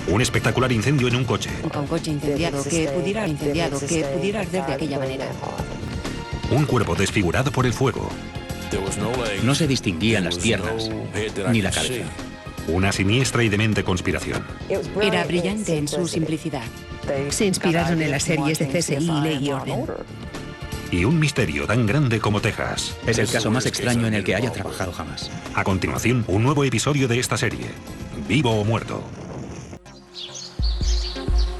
Un espectacular incendio en un coche. Un coche incendiado que pudiera arder de aquella manera. Un cuerpo desfigurado por el fuego. No se distinguían las piernas ni la cabeza. Una siniestra y demente conspiración. Era brillante en su simplicidad. Se inspiraron en las series de CSI, Ley y Orden. Y un misterio tan grande como Texas. Es el caso más extraño en el que haya trabajado jamás. A continuación, un nuevo episodio de esta serie. Vivo o muerto.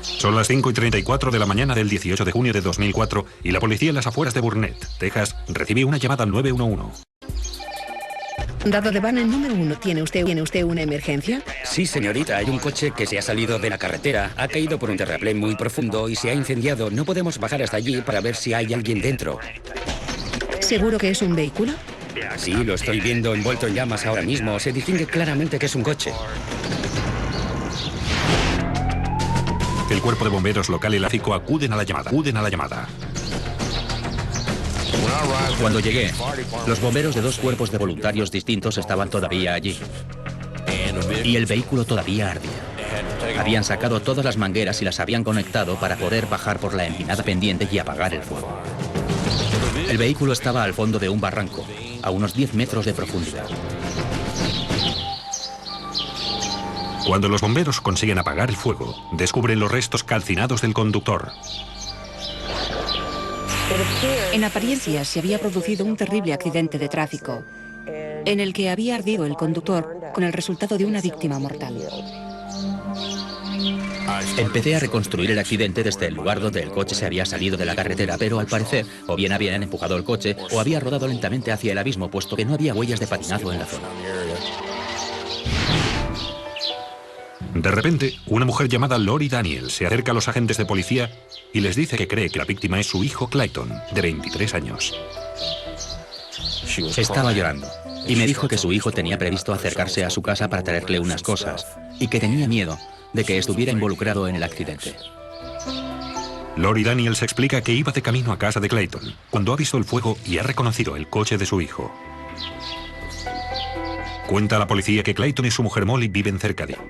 Son las 5:34 de la mañana del 18 de junio de 2004 y la policía en las afueras de Burnett, Texas, recibe una llamada al 911. Dado de van el número 1, ¿tiene usted una emergencia? Sí, señorita, hay un coche que se ha salido de la carretera, ha caído por un terraplén muy profundo y se ha incendiado. No podemos bajar hasta allí para ver si hay alguien dentro. ¿Seguro que es un vehículo? Sí, lo estoy viendo envuelto en llamas ahora mismo. Se distingue claramente que es un coche. El cuerpo de bomberos local y la FICO acuden a la llamada. Cuando llegué, los bomberos de dos cuerpos de voluntarios distintos estaban todavía allí. Y el vehículo todavía ardía. Habían sacado todas las mangueras y las habían conectado para poder bajar por la empinada pendiente y apagar el fuego. El vehículo estaba al fondo de un barranco, a unos 10 metros de profundidad. Cuando los bomberos consiguen apagar el fuego, descubren los restos calcinados del conductor. En apariencia se había producido un terrible accidente de tráfico en el que había ardido el conductor con el resultado de una víctima mortal. Empecé a reconstruir el accidente desde el lugar donde el coche se había salido de la carretera, pero al parecer o bien habían empujado el coche o había rodado lentamente hacia el abismo, puesto que no había huellas de patinado en la zona. De repente, una mujer llamada Lori Daniel se acerca a los agentes de policía y les dice que cree que la víctima es su hijo Clayton, de 23 años. Estaba llorando y me dijo que su hijo tenía previsto acercarse a su casa para traerle unas cosas y que tenía miedo de que estuviera involucrado en el accidente. Lori Daniels explica que iba de camino a casa de Clayton cuando ha visto el fuego y ha reconocido el coche de su hijo. Cuenta a la policía que Clayton y su mujer Molly viven cerca de él.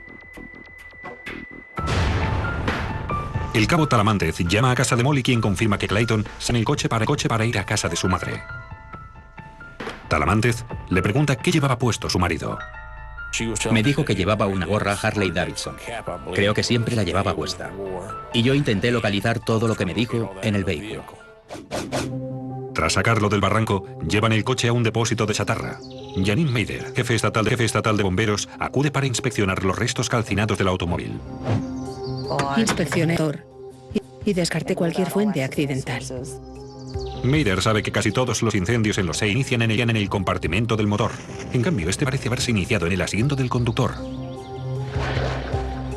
El cabo Talamántez llama a casa de Molly, quien confirma que Clayton está en el coche para ir a casa de su madre. Talamántez le pregunta qué llevaba puesto su marido. Me dijo que llevaba una gorra Harley Davidson. Creo que siempre la llevaba puesta. Y yo intenté localizar todo lo que me dijo en el vehículo. Tras sacarlo del barranco, llevan el coche a un depósito de chatarra. Janine Meider, jefe estatal de bomberos, acude para inspeccionar los restos calcinados del automóvil. Inspeccioné el motor y descarté cualquier fuente accidental. Meider sabe que casi todos los incendios en los se inician en el compartimento del motor. En cambio, este parece haberse iniciado en el asiento del conductor.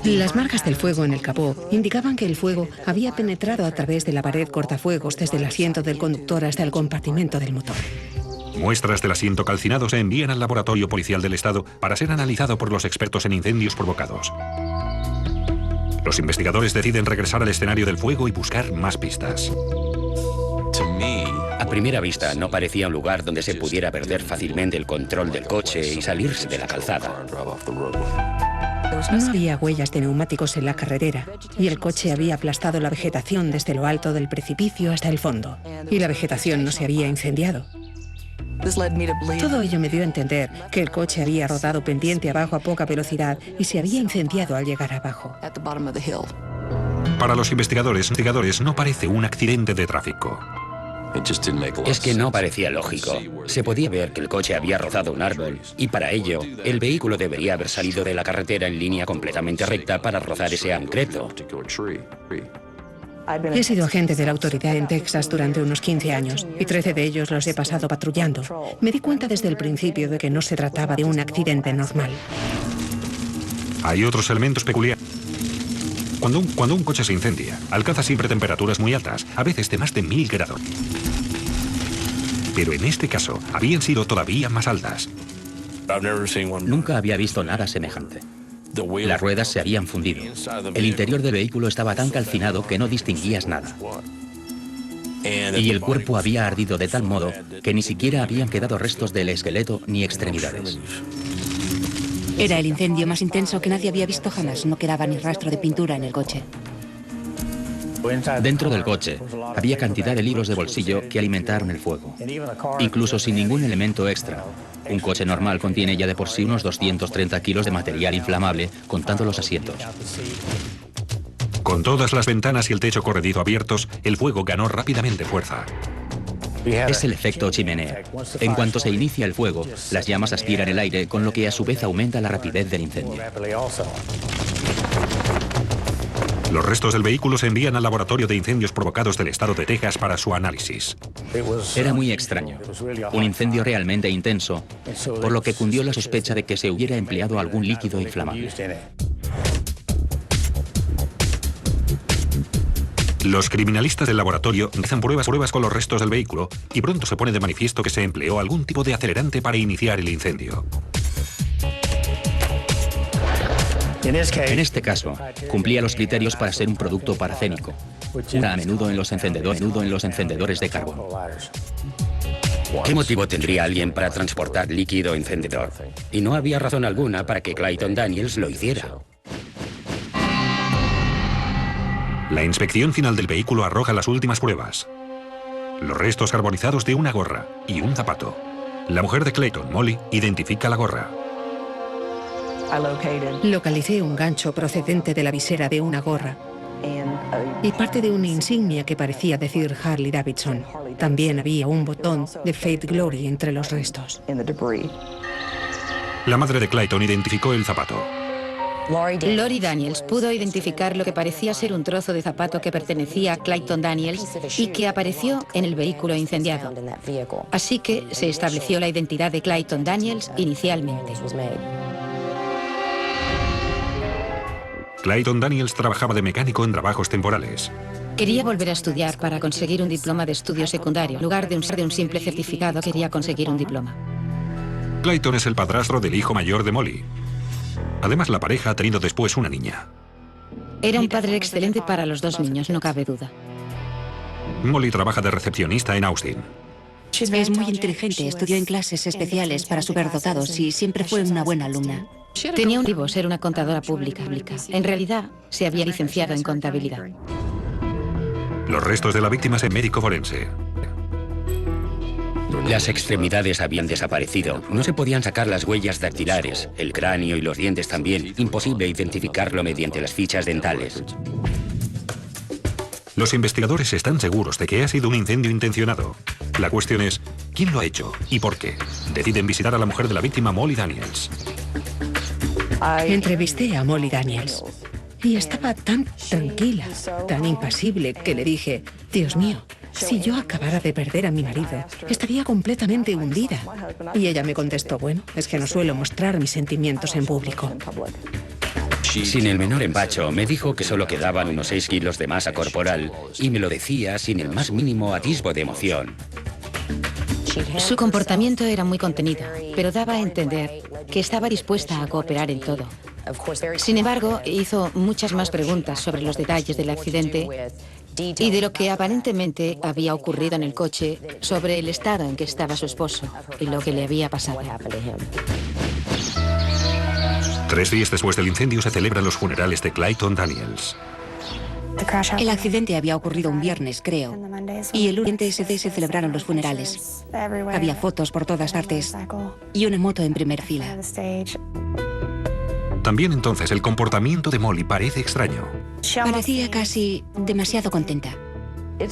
Las marcas del fuego en el capó indicaban que el fuego había penetrado a través de la pared cortafuegos desde el asiento del conductor hasta el compartimento del motor. Muestras del asiento calcinado se envían al laboratorio policial del estado para ser analizado por los expertos en incendios provocados. Los investigadores deciden regresar al escenario del fuego y buscar más pistas. A primera vista no parecía un lugar donde se pudiera perder fácilmente el control del coche y salirse de la calzada. No había huellas de neumáticos en la carretera y el coche había aplastado la vegetación desde lo alto del precipicio hasta el fondo. Y la vegetación no se había incendiado. Todo ello me dio a entender que el coche había rodado pendiente abajo a poca velocidad y se había incendiado al llegar abajo. Para los investigadores no parece un accidente de tráfico. Es que no parecía lógico. Se podía ver que el coche había rozado un árbol y para ello el vehículo debería haber salido de la carretera en línea completamente recta para rozar ese concreto. He sido agente de la autoridad en Texas durante unos 15 años y 13 de ellos los he pasado patrullando. Me di cuenta desde el principio de que no se trataba de un accidente normal. Hay otros elementos peculiares. Cuando un coche se incendia, alcanza siempre temperaturas muy altas, a veces de más de 1000 grados. Pero en este caso, habían sido todavía más altas. Nunca había visto nada semejante. Las ruedas se habían fundido. El interior del vehículo estaba tan calcinado que no distinguías nada. Y el cuerpo había ardido de tal modo que ni siquiera habían quedado restos del esqueleto ni extremidades. Era el incendio más intenso que nadie había visto jamás. No quedaba ni rastro de pintura en el coche. Dentro del coche había cantidad de libros de bolsillo que alimentaron el fuego. Incluso sin ningún elemento extra. Un coche normal contiene ya de por sí unos 230 kilos de material inflamable, contando los asientos. Con todas las ventanas y el techo corredizo abiertos, el fuego ganó rápidamente fuerza. Es el efecto chimenea. En cuanto se inicia el fuego, las llamas aspiran el aire, con lo que a su vez aumenta la rapidez del incendio. Los restos del vehículo se envían al laboratorio de incendios provocados del estado de Texas para su análisis. Era muy extraño. Un incendio realmente intenso, por lo que cundió la sospecha de que se hubiera empleado algún líquido inflamable. Los criminalistas del laboratorio hacen pruebas con los restos del vehículo y pronto se pone de manifiesto que se empleó algún tipo de acelerante para iniciar el incendio. En este caso, cumplía los criterios para ser un producto parafénico, a menudo en los encendedores de carbón. ¿Qué motivo tendría alguien para transportar líquido encendedor? Y no había razón alguna para que Clayton Daniels lo hiciera. La inspección final del vehículo arroja las últimas pruebas. Los restos carbonizados de una gorra y un zapato. La mujer de Clayton, Molly, identifica la gorra. Localicé un gancho procedente de la visera de una gorra y parte de una insignia que parecía decir Harley Davidson. También había un botón de Faith Glory entre los restos. La madre de Clayton identificó el zapato. Lori Daniels pudo identificar lo que parecía ser un trozo de zapato que pertenecía a Clayton Daniels y que apareció en el vehículo incendiado. Así que se estableció la identidad de Clayton Daniels inicialmente. Clayton Daniels trabajaba de mecánico en trabajos temporales. Quería volver a estudiar para conseguir un diploma de estudio secundario. En lugar de un simple certificado, quería conseguir un diploma. Clayton es el padrastro del hijo mayor de Molly. Además, la pareja ha tenido después una niña. Era un padre excelente para los dos niños, no cabe duda. Molly trabaja de recepcionista en Austin. Es muy inteligente, estudió en clases especiales para superdotados y siempre fue una buena alumna. Tenía un objetivo, ser una contadora pública. En realidad, se había licenciado en contabilidad. Los restos de la víctima es médico forense. Las extremidades habían desaparecido. No se podían sacar las huellas dactilares, el cráneo y los dientes también. Imposible identificarlo mediante las fichas dentales. Los investigadores están seguros de que ha sido un incendio intencionado. La cuestión es, ¿quién lo ha hecho y por qué? Deciden visitar a la mujer de la víctima, Molly Daniels. Entrevisté a Molly Daniels y estaba tan tranquila, tan impasible, que le dije, Dios mío, si yo acabara de perder a mi marido, estaría completamente hundida. Y ella me contestó, bueno, es que no suelo mostrar mis sentimientos en público. Sin el menor empacho, me dijo que solo quedaban unos 6 kilos de masa corporal y me lo decía sin el más mínimo atisbo de emoción. Su comportamiento era muy contenido, pero daba a entender que estaba dispuesta a cooperar en todo. Sin embargo, hizo muchas más preguntas sobre los detalles del accidente y de lo que aparentemente había ocurrido en el coche, sobre el estado en que estaba su esposo y lo que le había pasado. 3 días después del incendio se celebran los funerales de Clayton Daniels. El accidente había ocurrido un viernes, creo, y el lunes ese día se celebraron los funerales. Había fotos por todas partes y una moto en primera fila. También entonces el comportamiento de Molly parece extraño. Parecía casi demasiado contenta.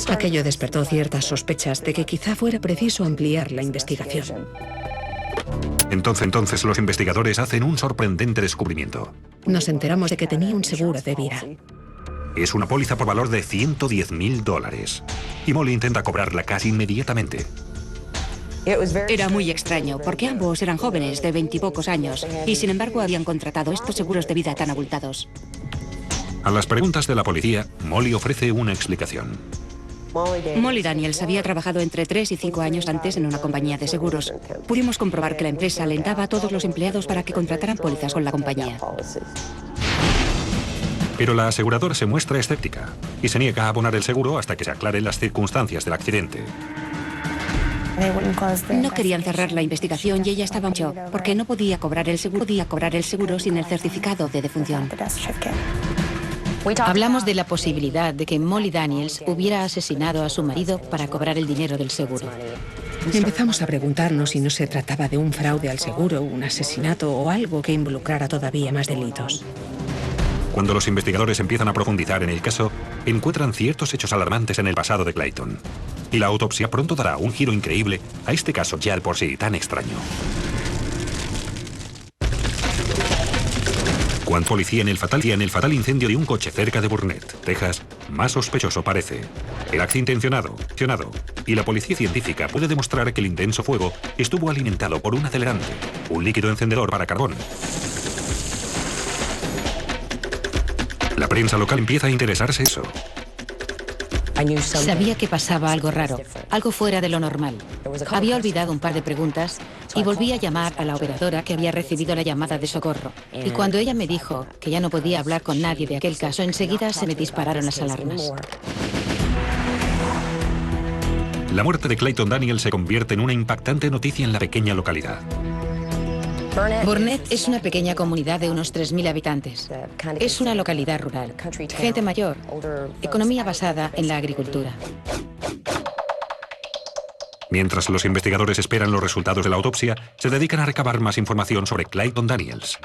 Aquello despertó ciertas sospechas de que quizá fuera preciso ampliar la investigación. Entonces los investigadores hacen un sorprendente descubrimiento. Nos enteramos de que tenía un seguro de vida. Es una póliza por valor de $110.000. Y Molly intenta cobrarla casi inmediatamente. Era muy extraño, porque ambos eran jóvenes de 20 y pocos años, y sin embargo habían contratado estos seguros de vida tan abultados. A las preguntas de la policía, Molly ofrece una explicación. Molly Daniels había trabajado entre 3 y 5 años antes en una compañía de seguros. Pudimos comprobar que la empresa alentaba a todos los empleados para que contrataran pólizas con la compañía. Pero la aseguradora se muestra escéptica y se niega a abonar el seguro hasta que se aclaren las circunstancias del accidente. No querían cerrar la investigación y ella estaba mucho, porque no podía cobrar el seguro sin el certificado de defunción. Hablamos de la posibilidad de que Molly Daniels hubiera asesinado a su marido para cobrar el dinero del seguro. Empezamos a preguntarnos si no se trataba de un fraude al seguro, un asesinato o algo que involucrara todavía más delitos. Cuando los investigadores empiezan a profundizar en el caso, encuentran ciertos hechos alarmantes en el pasado de Clayton. Y la autopsia pronto dará un giro increíble a este caso ya de por sí tan extraño. Cuando policía en el fatal incendio de un coche cerca de Burnett, Texas, más sospechoso parece. El acto intencionado, y la policía científica puede demostrar que el intenso fuego estuvo alimentado por un acelerante, un líquido encendedor para carbón. La prensa local empieza a interesarse en eso. Sabía que pasaba algo raro, algo fuera de lo normal. Había olvidado un par de preguntas y volví a llamar a la operadora que había recibido la llamada de socorro. Y cuando ella me dijo que ya no podía hablar con nadie de aquel caso, enseguida se me dispararon las alarmas. La muerte de Clayton Daniels se convierte en una impactante noticia en la pequeña localidad. Burnett es una pequeña comunidad de unos 3.000 habitantes. Es una localidad rural. Gente mayor. Economía basada en la agricultura. Mientras los investigadores esperan los resultados de la autopsia, se dedican a recabar más información sobre Clayton Daniels.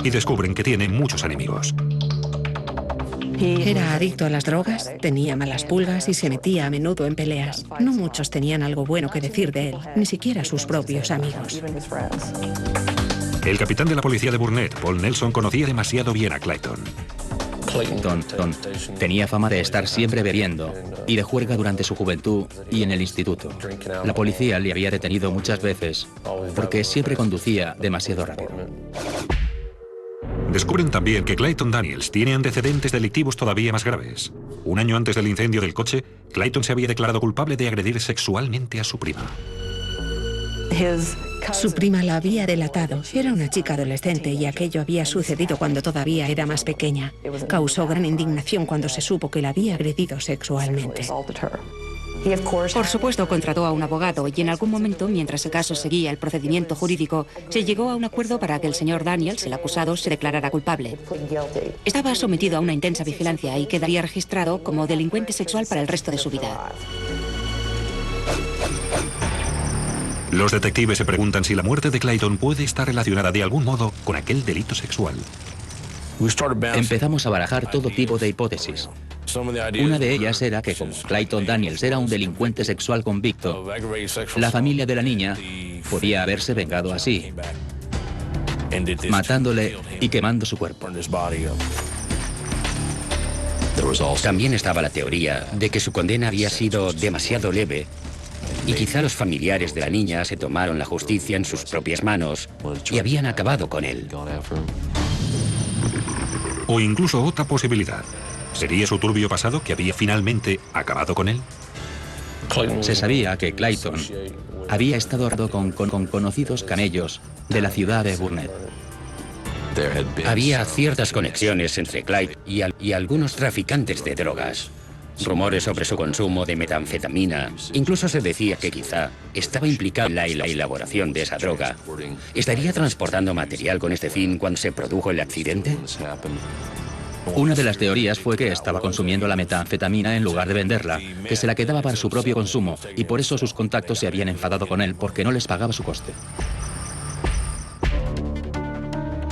Y descubren que tiene muchos enemigos. Era adicto a las drogas, tenía malas pulgas y se metía a menudo en peleas. No muchos tenían algo bueno que decir de él, ni siquiera sus propios amigos. El capitán de la policía de Burnett, Paul Nelson, conocía demasiado bien a Clayton. Clayton tenía fama de estar siempre bebiendo y de juerga durante su juventud y en el instituto. La policía le había detenido muchas veces porque siempre conducía demasiado rápido. Descubren también que Clayton Daniels tiene antecedentes delictivos todavía más graves. Un año antes del incendio del coche, Clayton se había declarado culpable de agredir sexualmente a su prima. Su prima la había delatado. Era una chica adolescente y aquello había sucedido cuando todavía era más pequeña. Causó gran indignación cuando se supo que la había agredido sexualmente. Por supuesto, contrató a un abogado y en algún momento, mientras el caso seguía el procedimiento jurídico, se llegó a un acuerdo para que el señor Daniels, el acusado, se declarara culpable. Estaba sometido a una intensa vigilancia y quedaría registrado como delincuente sexual para el resto de su vida. Los detectives se preguntan si la muerte de Clayton puede estar relacionada de algún modo con aquel delito sexual. Empezamos a barajar todo tipo de hipótesis. Una de ellas era que como Clayton Daniels era un delincuente sexual convicto, la familia de la niña podía haberse vengado así, matándole y quemando su cuerpo. También estaba la teoría de que su condena había sido demasiado leve y quizá los familiares de la niña se tomaron la justicia en sus propias manos y habían acabado con él. O incluso otra posibilidad. ¿Sería su turbio pasado que había finalmente acabado con él? Se sabía que Clayton había estado con conocidos camellos de la ciudad de Burnett. Había ciertas conexiones entre Clyde y algunos traficantes de drogas. Rumores sobre su consumo de metanfetamina. Incluso se decía que quizá estaba implicado en la elaboración de esa droga. ¿Estaría transportando material con este fin cuando se produjo el accidente? Una de las teorías fue que estaba consumiendo la metanfetamina en lugar de venderla, que se la quedaba para su propio consumo, y por eso sus contactos se habían enfadado con él porque no les pagaba su coste.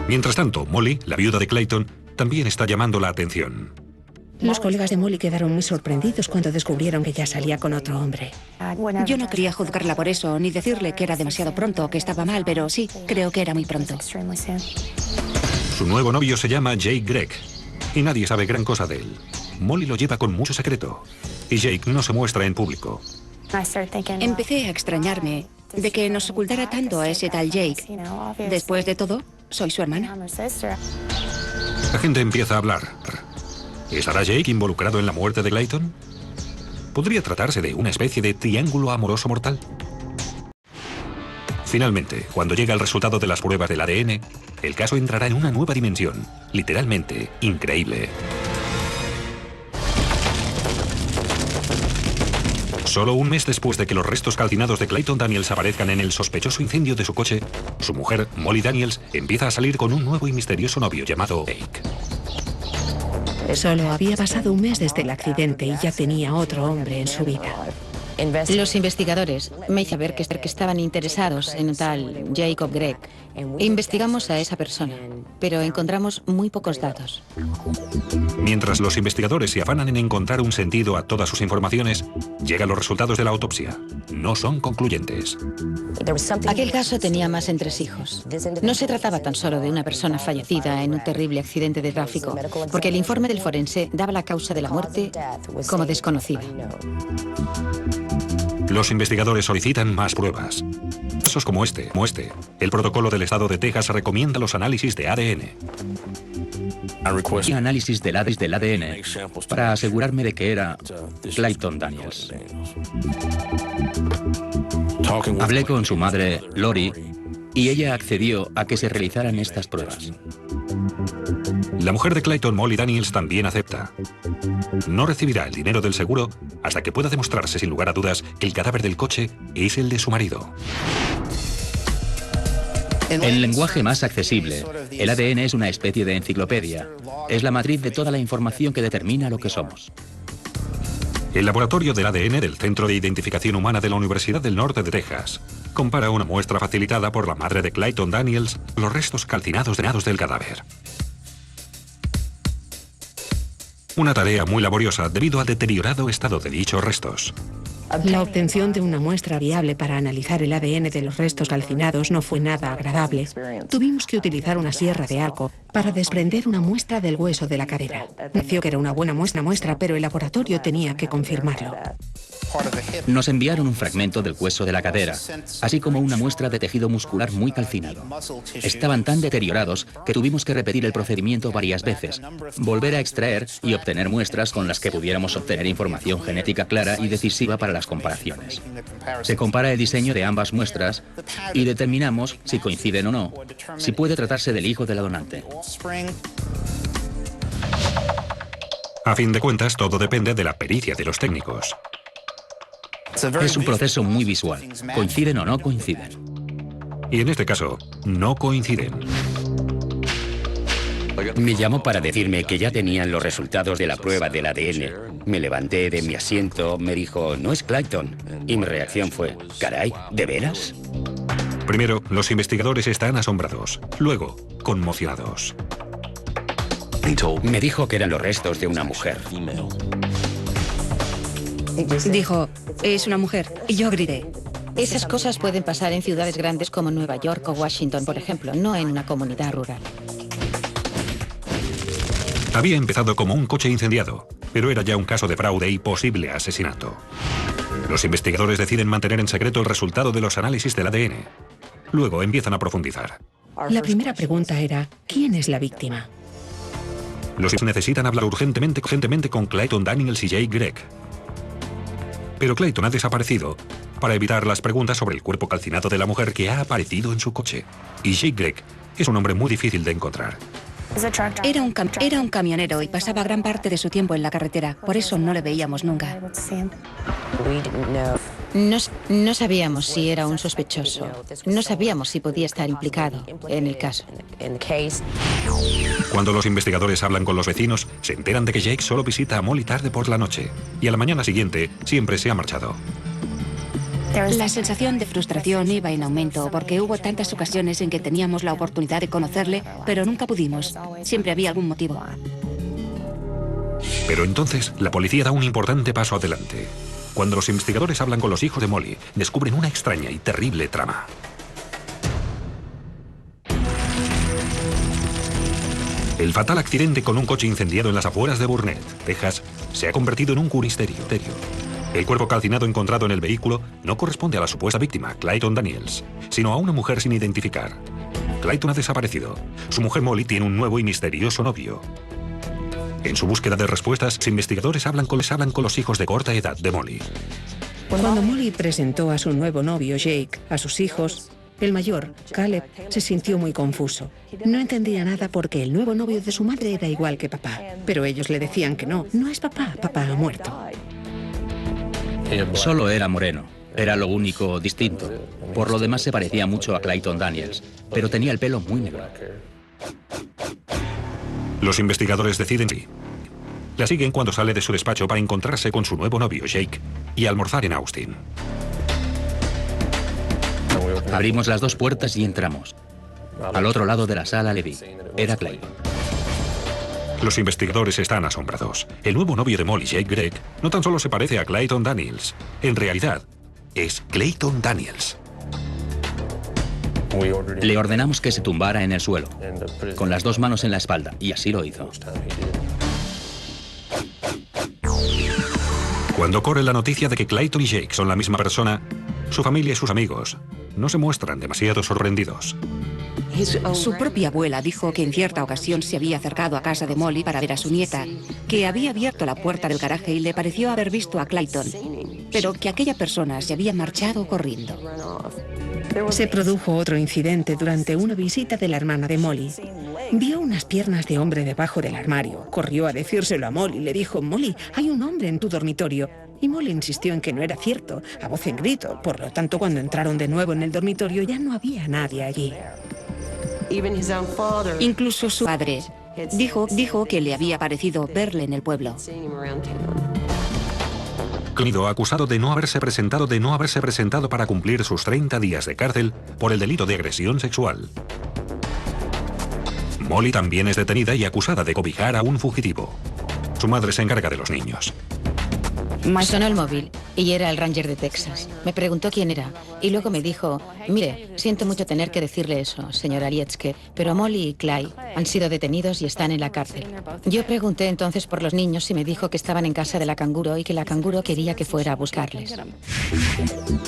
Mientras tanto, Molly, la viuda de Clayton, también está llamando la atención. Los colegas de Molly quedaron muy sorprendidos cuando descubrieron que ya salía con otro hombre. Yo no quería juzgarla por eso, ni decirle que era demasiado pronto o que estaba mal, pero sí, creo que era muy pronto. Su nuevo novio se llama Jake Gregg, y nadie sabe gran cosa de él. Molly lo lleva con mucho secreto, y Jake no se muestra en público. Empecé a extrañarme de que nos ocultara tanto a ese tal Jake. Después de todo, soy su hermana. La gente empieza a hablar. ¿Estará Jake involucrado en la muerte de Clayton? ¿Podría tratarse de una especie de triángulo amoroso mortal? Finalmente, cuando llega el resultado de las pruebas del ADN, el caso entrará en una nueva dimensión, literalmente increíble. Solo un mes después de que los restos calcinados de Clayton Daniels aparezcan en el sospechoso incendio de su coche, su mujer, Molly Daniels, empieza a salir con un nuevo y misterioso novio llamado Jake. Solo había pasado un mes desde el accidente y ya tenía otro hombre en su vida. Los investigadores me hicieron ver que estaban interesados en un tal Jacob Gregg. Investigamos a esa persona, pero encontramos muy pocos datos. Mientras los investigadores se afanan en encontrar un sentido a todas sus informaciones, llegan los resultados de la autopsia. No son concluyentes. Aquel caso tenía más entresijos. No se trataba tan solo de una persona fallecida en un terrible accidente de tráfico, porque el informe del forense daba la causa de la muerte como desconocida. Los investigadores solicitan más pruebas. Casos como este. El protocolo del estado de Texas recomienda los análisis de ADN. Y análisis del ADN para asegurarme de que era Clayton Daniels. Hablé con su madre, Lori, y ella accedió a que se realizaran estas pruebas. La mujer de Clayton, Molly Daniels, también acepta. No recibirá el dinero del seguro hasta que pueda demostrarse sin lugar a dudas que el cadáver del coche es el de su marido. En lenguaje más accesible, el ADN es una especie de enciclopedia. Es la matriz de toda la información que determina lo que somos. El laboratorio del ADN del Centro de Identificación Humana de la Universidad del Norte de Texas compara una muestra facilitada por la madre de Clayton Daniels con los restos calcinados del cadáver. Una tarea muy laboriosa debido al deteriorado estado de dichos restos. La obtención de una muestra viable para analizar el ADN de los restos calcinados no fue nada agradable. Tuvimos que utilizar una sierra de arco para desprender una muestra del hueso de la cadera. Pareció que era una buena muestra, pero el laboratorio tenía que confirmarlo. Nos enviaron un fragmento del hueso de la cadera, así como una muestra de tejido muscular muy calcinado. Estaban tan deteriorados que tuvimos que repetir el procedimiento varias veces, volver a extraer y obtener muestras con las que pudiéramos obtener información genética clara y decisiva para las comparaciones. Se compara el diseño de ambas muestras y determinamos si coinciden o no, si puede tratarse del hijo de la donante. A fin de cuentas, todo depende de la pericia de los técnicos. Es un proceso muy visual. ¿Coinciden o no coinciden? Y en este caso, no coinciden. Me llamó para decirme que ya tenían los resultados de la prueba del ADN. Me levanté de mi asiento, me dijo, no es Clayton. Y mi reacción fue, caray, ¿de veras? Primero, los investigadores están asombrados. Luego, conmocionados. Me dijo que eran los restos de una mujer. Dijo, es una mujer. Y yo grité. Esas cosas pueden pasar en ciudades grandes como Nueva York o Washington, por ejemplo, no en una comunidad rural. Había empezado como un coche incendiado, pero era ya un caso de fraude y posible asesinato. Los investigadores deciden mantener en secreto el resultado de los análisis del ADN. Luego empiezan a profundizar. La primera pregunta era, ¿quién es la víctima? Los necesitan hablar urgentemente con Clayton Daniels y Jake Gregg. Pero Clayton ha desaparecido para evitar las preguntas sobre el cuerpo calcinado de la mujer que ha aparecido en su coche. Y Jake Gregg es un hombre muy difícil de encontrar. Era un camionero y pasaba gran parte de su tiempo en la carretera. Por eso no le veíamos nunca. No sabíamos si era un sospechoso. No sabíamos si podía estar implicado en el caso. Cuando los investigadores hablan con los vecinos, se enteran de que Jake solo visita a Molly tarde por la noche y a la mañana siguiente siempre se ha marchado. La sensación de frustración iba en aumento porque hubo tantas ocasiones en que teníamos la oportunidad de conocerle, pero nunca pudimos. Siempre había algún motivo. Pero entonces la policía da un importante paso adelante. Cuando los investigadores hablan con los hijos de Molly, descubren una extraña y terrible trama. El fatal accidente con un coche incendiado en las afueras de Burnett, Texas, se ha convertido en un misterio. El cuerpo calcinado encontrado en el vehículo no corresponde a la supuesta víctima, Clayton Daniels, sino a una mujer sin identificar. Clayton ha desaparecido. Su mujer Molly tiene un nuevo y misterioso novio. En su búsqueda de respuestas, los investigadores hablan con los hijos de corta edad de Molly. Cuando Molly presentó a su nuevo novio, Jake, a sus hijos, el mayor, Caleb, se sintió muy confuso. No entendía nada porque el nuevo novio de su madre era igual que papá. Pero ellos le decían que no es papá, papá ha muerto. Solo era moreno. Era lo único distinto. Por lo demás se parecía mucho a Clayton Daniels, pero tenía el pelo muy negro. Los investigadores deciden sí. La siguen cuando sale de su despacho para encontrarse con su nuevo novio, Jake, y almorzar en Austin. Abrimos las dos puertas y entramos. Al otro lado de la sala le vi. Era Clayton. Los investigadores están asombrados. El nuevo novio de Molly, Jake Gregg, no tan solo se parece a Clayton Daniels. En realidad, es Clayton Daniels. Le ordenamos que se tumbara en el suelo, con las dos manos en la espalda, y así lo hizo. Cuando corre la noticia de que Clayton y Jake son la misma persona, su familia y sus amigos no se muestran demasiado sorprendidos. Su propia abuela dijo que en cierta ocasión se había acercado a casa de Molly para ver a su nieta, que había abierto la puerta del garaje y le pareció haber visto a Clayton, pero que aquella persona se había marchado corriendo. Se produjo otro incidente durante una visita de la hermana de Molly. Vio unas piernas de hombre debajo del armario. Corrió a decírselo a Molly y le dijo: Molly, hay un hombre en tu dormitorio. Y Molly insistió en que no era cierto, a voz en grito. Por lo tanto, cuando entraron de nuevo en el dormitorio ya no había nadie allí. Incluso su padre dijo que le había parecido verle en el pueblo. Acusado de no haberse presentado para cumplir sus 30 días de cárcel por el delito de agresión sexual. Molly también es detenida y acusada de cobijar a un fugitivo. Su madre se encarga de los niños. Sonó el móvil y era el Ranger de Texas. Me preguntó quién era y luego me dijo: mire, siento mucho tener que decirle eso, señora Lietzke, pero Molly y Clyde han sido detenidos y están en la cárcel. Yo pregunté entonces por los niños y me dijo que estaban en casa de la canguro y que la canguro quería que fuera a buscarles.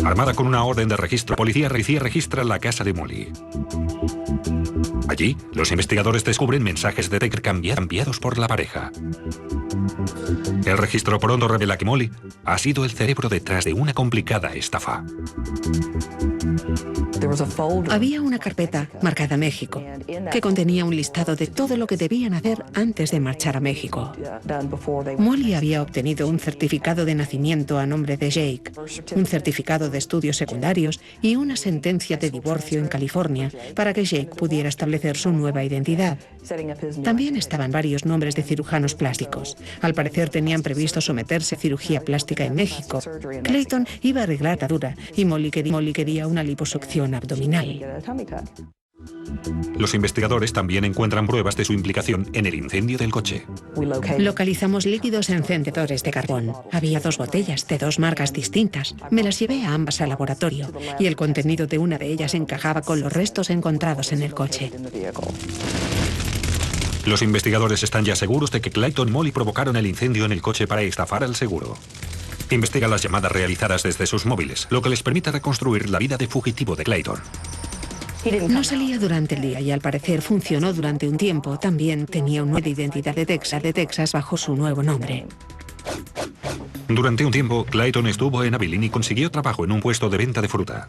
Armada con una orden de registro, policía registra la casa de Molly. Allí, los investigadores descubren mensajes de texto cambiados por la pareja. El registro pronto revela que Molly ha sido el cerebro detrás de una complicada estafa. Había una carpeta marcada México que contenía un listado de todo lo que debían hacer antes de marchar a México. Molly había obtenido un certificado de nacimiento a nombre de Jake, un certificado de estudios secundarios y una sentencia de divorcio en California para que Jake pudiera establecer su nueva identidad. También estaban varios nombres de cirujanos plásticos. Al parecer tenían previsto someterse a cirugía plástica en México. Clayton iba a arreglar la atadura y Molly quería una liposucción abdominal. Los investigadores también encuentran pruebas de su implicación en el incendio del coche. Localizamos líquidos encendedores de carbón. Había 2 botellas de 2 marcas distintas. Me las llevé a ambas al laboratorio y el contenido de una de ellas encajaba con los restos encontrados en el coche. Los investigadores están ya seguros de que Clayton y Molly provocaron el incendio en el coche para estafar al seguro. Investigan las llamadas realizadas desde sus móviles, lo que les permite reconstruir la vida de fugitivo de Clayton. No salía durante el día y al parecer funcionó durante un tiempo. También tenía una identidad de Texas bajo su nuevo nombre. Durante un tiempo, Clayton estuvo en Abilene y consiguió trabajo en un puesto de venta de fruta.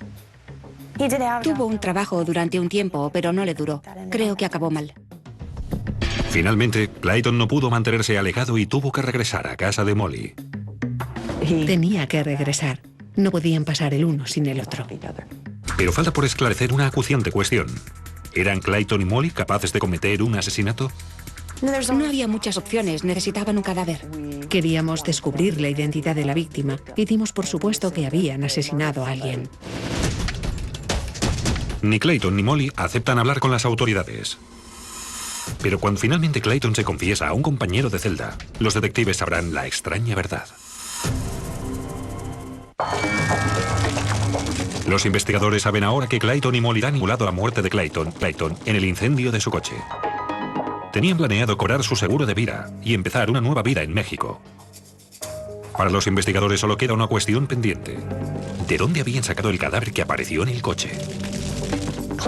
Tuvo un trabajo durante un tiempo, pero no le duró. Creo que acabó mal. Finalmente, Clayton no pudo mantenerse alejado y tuvo que regresar a casa de Molly. Tenía que regresar. No podían pasar el uno sin el otro. Pero falta por esclarecer una acuciante cuestión. ¿Eran Clayton y Molly capaces de cometer un asesinato? No había muchas opciones, necesitaban un cadáver. Queríamos descubrir la identidad de la víctima y dimos por supuesto que habían asesinado a alguien. Ni Clayton ni Molly aceptan hablar con las autoridades. Pero cuando finalmente Clayton se confiesa a un compañero de celda, los detectives sabrán la extraña verdad. Los investigadores saben ahora que Clayton y Molly han simulado la muerte de Clayton en el incendio de su coche. Tenían planeado cobrar su seguro de vida y empezar una nueva vida en México. Para los investigadores solo queda una cuestión pendiente. ¿De dónde habían sacado el cadáver que apareció en el coche?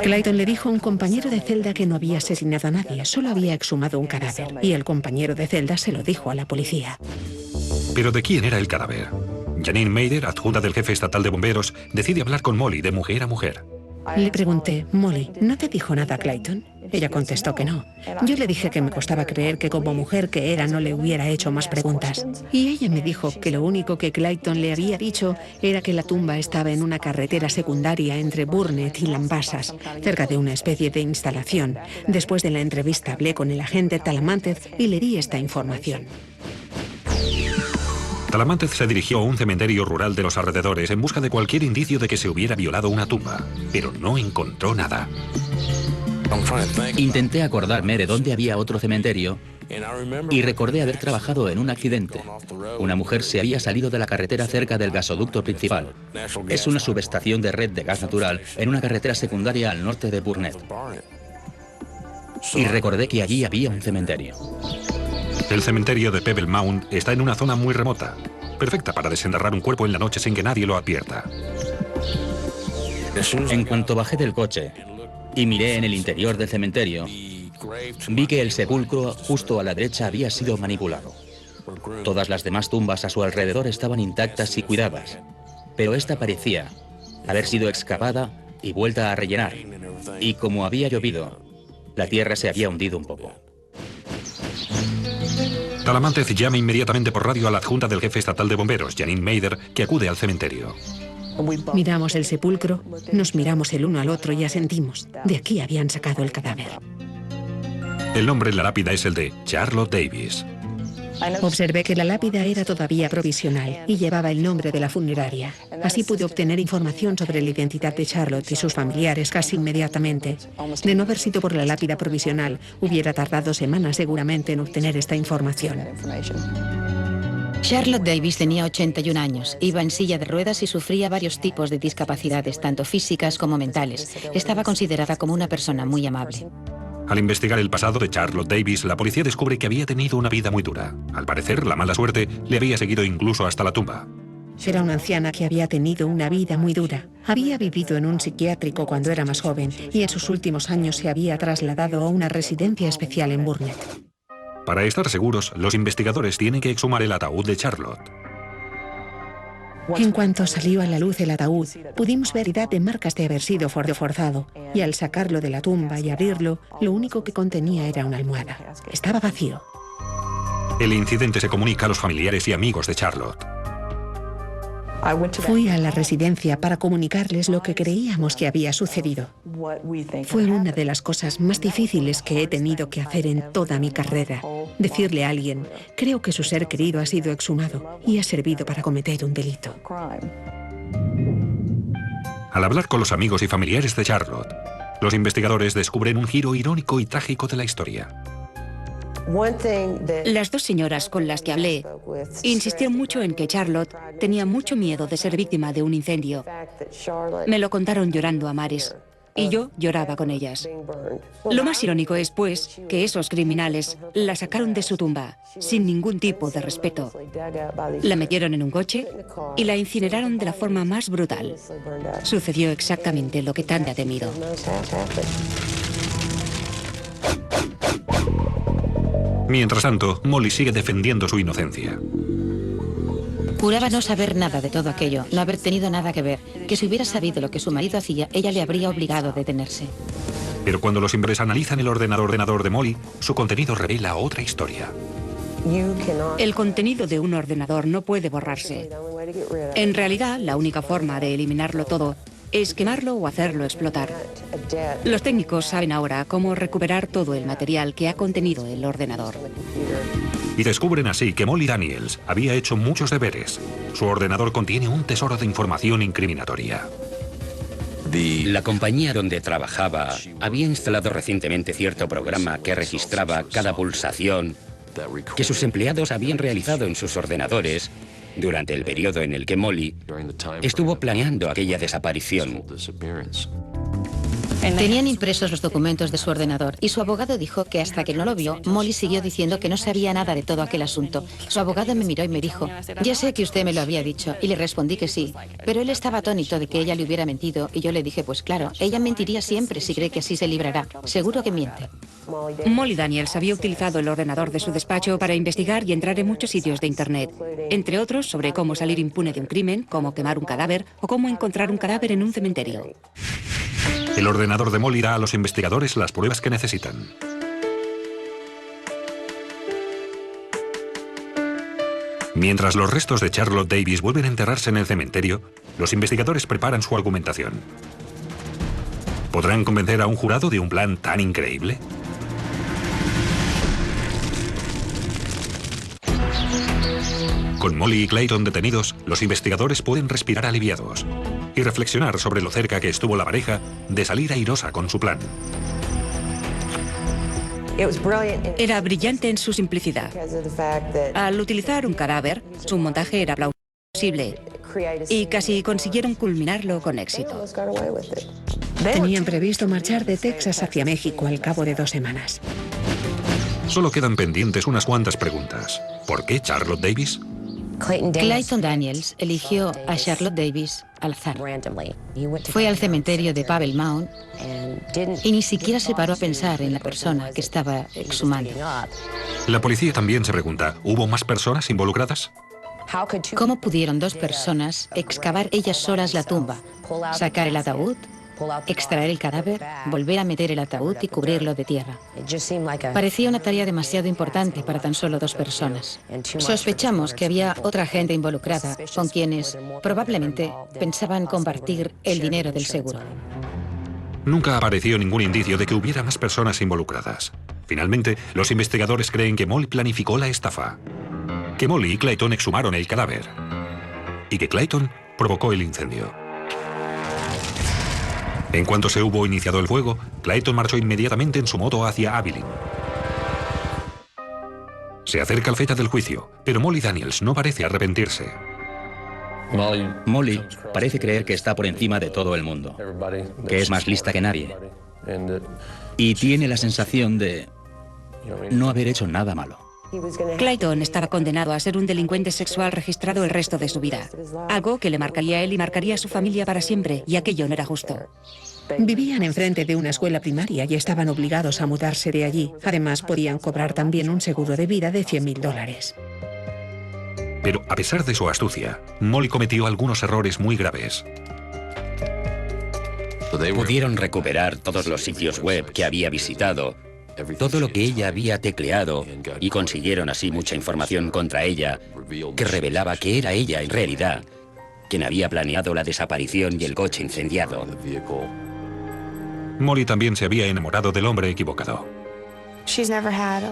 Clayton le dijo a un compañero de celda que no había asesinado a nadie, solo había exhumado un cadáver. Y el compañero de celda se lo dijo a la policía. ¿Pero de quién era el cadáver? Janine Meider, adjunta del jefe estatal de bomberos, decide hablar con Molly de mujer a mujer. Le pregunté, Molly, ¿no te dijo nada Clayton? Ella contestó que no. Yo le dije que me costaba creer que como mujer que era no le hubiera hecho más preguntas. Y ella me dijo que lo único que Clayton le había dicho era que la tumba estaba en una carretera secundaria entre Burnett y Lambasas, cerca de una especie de instalación. Después de la entrevista hablé con el agente Talamantez y le di esta información. Talamantez se dirigió a un cementerio rural de los alrededores en busca de cualquier indicio de que se hubiera violado una tumba, pero no encontró nada. Intenté acordarme de dónde había otro cementerio y recordé haber trabajado en un accidente. Una mujer se había salido de la carretera cerca del gasoducto principal. Es una subestación de red de gas natural en una carretera secundaria al norte de Burnett. Y recordé que allí había un cementerio. El cementerio de Pebble Mound está en una zona muy remota, perfecta para desenterrar un cuerpo en la noche sin que nadie lo advierta. En cuanto bajé del coche y miré en el interior del cementerio, vi que el sepulcro justo a la derecha había sido manipulado. Todas las demás tumbas a su alrededor estaban intactas y cuidadas, pero esta parecía haber sido excavada y vuelta a rellenar. Y como había llovido, la tierra se había hundido un poco. Talamantez llama inmediatamente por radio a la adjunta del jefe estatal de bomberos, Janine Mather, que acude al cementerio. Miramos el sepulcro, nos miramos el uno al otro y asentimos. De aquí habían sacado el cadáver. El nombre en la lápida es el de Charlotte Davis. Observé que la lápida era todavía provisional y llevaba el nombre de la funeraria. Así pude obtener información sobre la identidad de Charlotte y sus familiares casi inmediatamente. De no haber sido por la lápida provisional, hubiera tardado semanas seguramente en obtener esta información. Charlotte Davis tenía 81 años, iba en silla de ruedas y sufría varios tipos de discapacidades, tanto físicas como mentales. Estaba considerada como una persona muy amable. Al investigar el pasado de Charlotte Davis, la policía descubre que había tenido una vida muy dura. Al parecer, la mala suerte le había seguido incluso hasta la tumba. Era una anciana que había tenido una vida muy dura. Había vivido en un psiquiátrico cuando era más joven y en sus últimos años se había trasladado a una residencia especial en Burnett. Para estar seguros, los investigadores tienen que exhumar el ataúd de Charlotte. En cuanto salió a la luz el ataúd, pudimos ver identidad de marcas de haber sido forzado, y al sacarlo de la tumba y abrirlo, lo único que contenía era una almohada. Estaba vacío. El incidente se comunica a los familiares y amigos de Charlotte. Fui a la residencia para comunicarles lo que creíamos que había sucedido. Fue una de las cosas más difíciles que he tenido que hacer en toda mi carrera. Decirle a alguien, creo que su ser querido ha sido exhumado y ha servido para cometer un delito. Al hablar con los amigos y familiares de Charlotte, los investigadores descubren un giro irónico y trágico de la historia. Las dos señoras con las que hablé insistieron mucho en que Charlotte tenía mucho miedo de ser víctima de un incendio. Me lo contaron llorando a mares y yo lloraba con ellas. Lo más irónico es, pues, que esos criminales la sacaron de su tumba sin ningún tipo de respeto. La metieron en un coche y la incineraron de la forma más brutal. Sucedió exactamente lo que tanto ha temido. Mientras tanto, Molly sigue defendiendo su inocencia. Juraba no saber nada de todo aquello, no haber tenido nada que ver, que si hubiera sabido lo que su marido hacía, ella le habría obligado a detenerse. Pero cuando los hombres analizan el ordenador de Molly, su contenido revela otra historia. El contenido de un ordenador no puede borrarse. En realidad, la única forma de eliminarlo todo es quemarlo o hacerlo explotar. Los técnicos saben ahora cómo recuperar todo el material que ha contenido el ordenador. Y descubren así que Molly Daniels había hecho muchos deberes. Su ordenador contiene un tesoro de información incriminatoria. La compañía donde trabajaba había instalado recientemente cierto programa que registraba cada pulsación que sus empleados habían realizado en sus ordenadores durante el periodo en el que Molly estuvo planeando aquella desaparición. Tenían impresos los documentos de su ordenador y su abogado dijo que hasta que no lo vio, Molly siguió diciendo que no sabía nada de todo aquel asunto. Su abogado me miró y me dijo, ya sé que usted me lo había dicho, y le respondí que sí, pero él estaba atónito de que ella le hubiera mentido y yo le dije, pues claro, ella mentiría siempre si cree que así se librará. Seguro que miente. Molly Daniels había utilizado el ordenador de su despacho para investigar y entrar en muchos sitios de Internet, entre otros sobre cómo salir impune de un crimen, cómo quemar un cadáver o cómo encontrar un cadáver en un cementerio. El ordenador de Molly da a los investigadores las pruebas que necesitan. Mientras los restos de Charlotte Davis vuelven a enterrarse en el cementerio, los investigadores preparan su argumentación. ¿Podrán convencer a un jurado de un plan tan increíble? Con Molly y Clayton detenidos, los investigadores pueden respirar aliviados y reflexionar sobre lo cerca que estuvo la pareja de salir airosa con su plan. Era brillante en su simplicidad. Al utilizar un cadáver, su montaje era plausible y casi consiguieron culminarlo con éxito. Tenían previsto marchar de Texas hacia México al cabo de 2 semanas. Solo quedan pendientes unas cuantas preguntas. ¿Por qué Charlotte Davis? Clayton Daniels eligió a Charlotte Davis al azar. Fue al cementerio de Pebble Mound y ni siquiera se paró a pensar en la persona que estaba exhumando. La policía también se pregunta, ¿hubo más personas involucradas? ¿Cómo pudieron 2 personas excavar ellas solas la tumba, sacar el ataúd, extraer el cadáver, volver a meter el ataúd y cubrirlo de tierra? Parecía una tarea demasiado importante para tan solo 2 personas. Sospechamos que había otra gente involucrada con quienes probablemente pensaban compartir el dinero del seguro. Nunca apareció ningún indicio de que hubiera más personas involucradas. Finalmente, los investigadores creen que Molly planificó la estafa, que Molly y Clayton exhumaron el cadáver y que Clayton provocó el incendio. En cuanto se hubo iniciado el fuego, Clayton marchó inmediatamente en su moto hacia Abilene. Se acerca la fecha del juicio, pero Molly Daniels no parece arrepentirse. Molly parece creer que está por encima de todo el mundo, que es más lista que nadie, y tiene la sensación de no haber hecho nada malo. Clayton estaba condenado a ser un delincuente sexual registrado el resto de su vida. Algo que le marcaría a él y marcaría a su familia para siempre, y aquello no era justo. Vivían enfrente de una escuela primaria y estaban obligados a mudarse de allí. Además, podían cobrar también un seguro de vida de $100.000. Pero a pesar de su astucia, Molly cometió algunos errores muy graves. Pudieron recuperar todos los sitios web que había visitado, todo lo que ella había tecleado, y consiguieron así mucha información contra ella que revelaba que era ella en realidad quien había planeado la desaparición y el coche incendiado. Molly también se había enamorado del hombre equivocado.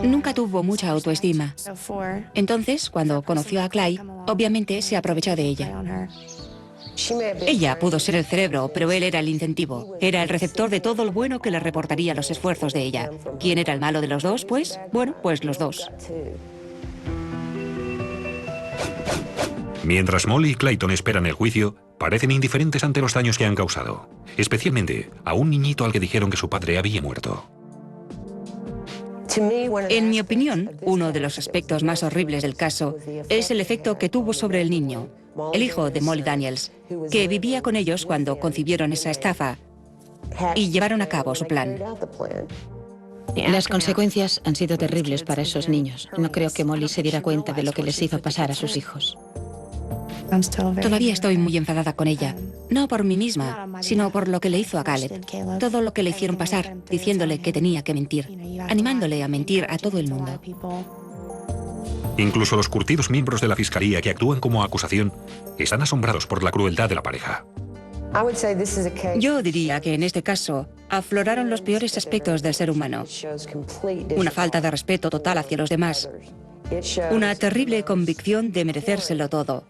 Nunca tuvo mucha autoestima. Entonces, cuando conoció a Clay, obviamente se aprovechó de ella. Ella pudo ser el cerebro, pero él era el incentivo. Era el receptor de todo lo bueno que le reportaría los esfuerzos de ella. ¿Quién era el malo de los dos, pues? Bueno, pues los dos. Mientras Molly y Clayton esperan el juicio, parecen indiferentes ante los daños que han causado, especialmente a un niñito al que dijeron que su padre había muerto. En mi opinión, uno de los aspectos más horribles del caso es el efecto que tuvo sobre el niño, el hijo de Molly Daniels, que vivía con ellos cuando concibieron esa estafa y llevaron a cabo su plan. Las consecuencias han sido terribles para esos niños. No creo que Molly se diera cuenta de lo que les hizo pasar a sus hijos. Todavía estoy muy enfadada con ella. No por mí misma, sino por lo que le hizo a Caleb. Todo lo que le hicieron pasar, diciéndole que tenía que mentir, animándole a mentir a todo el mundo. Incluso los curtidos miembros de la fiscalía que actúan como acusación están asombrados por la crueldad de la pareja. Yo diría que en este caso afloraron los peores aspectos del ser humano. Una falta de respeto total hacia los demás. Una terrible convicción de merecérselo todo.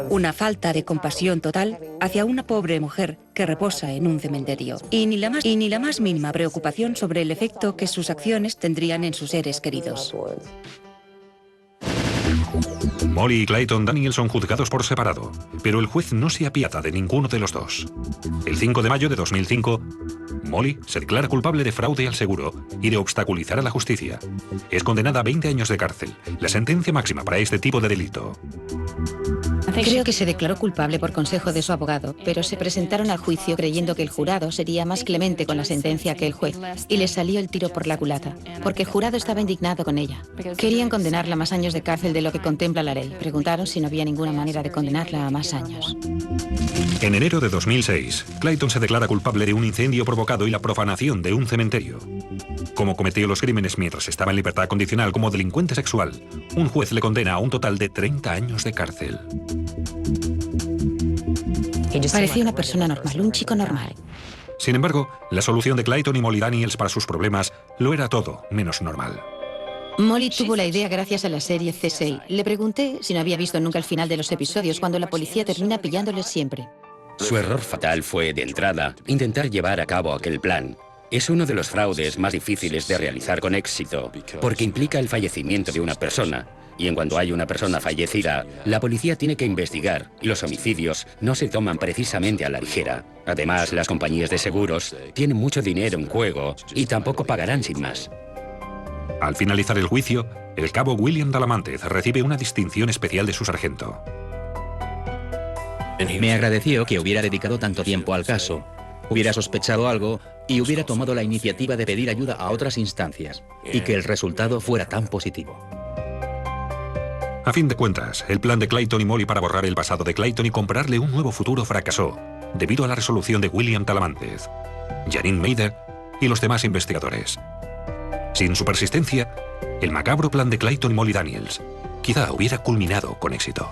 Una falta de compasión total hacia una pobre mujer que reposa en un cementerio. Y ni la más mínima preocupación sobre el efecto que sus acciones tendrían en sus seres queridos. Molly y Clayton Daniels son juzgados por separado, pero el juez no se apiada de ninguno de los dos. El 5 de mayo de 2005, Molly se declara culpable de fraude al seguro y de obstaculizar a la justicia. Es condenada a 20 años de cárcel, la sentencia máxima para este tipo de delito. Creo que se declaró culpable por consejo de su abogado, pero se presentaron al juicio creyendo que el jurado sería más clemente con la sentencia que el juez, y les salió el tiro por la culata, porque el jurado estaba indignado con ella. Querían condenarla a más años de cárcel de lo que contempla la ley. Preguntaron si no había ninguna manera de condenarla a más años. En enero de 2006, Clayton se declara culpable de un incendio provocado y la profanación de un cementerio. Como cometió los crímenes mientras estaba en libertad condicional como delincuente sexual, un juez le condena a un total de 30 años de cárcel. Parecía una persona normal, un chico normal. Sin embargo, la solución de Clayton y Molly Daniels para sus problemas lo era todo menos normal. Molly tuvo la idea gracias a la serie C6. Le pregunté si no había visto nunca el final de los episodios cuando la policía termina pillándoles siempre. Su error fatal fue, de entrada, intentar llevar a cabo aquel plan. Es uno de los fraudes más difíciles de realizar con éxito, porque implica el fallecimiento de una persona. Y en cuanto hay una persona fallecida, la policía tiene que investigar, y los homicidios no se toman precisamente a la ligera. Además, las compañías de seguros tienen mucho dinero en juego y tampoco pagarán sin más. Al finalizar el juicio, el cabo William Talamantez recibe una distinción especial de su sargento. Me agradeció que hubiera dedicado tanto tiempo al caso, hubiera sospechado algo y hubiera tomado la iniciativa de pedir ayuda a otras instancias, y que el resultado fuera tan positivo. A fin de cuentas, el plan de Clayton y Molly para borrar el pasado de Clayton y comprarle un nuevo futuro fracasó, debido a la resolución de William Talamantez, Janine Mather y los demás investigadores. Sin su persistencia, el macabro plan de Clayton y Molly Daniels quizá hubiera culminado con éxito.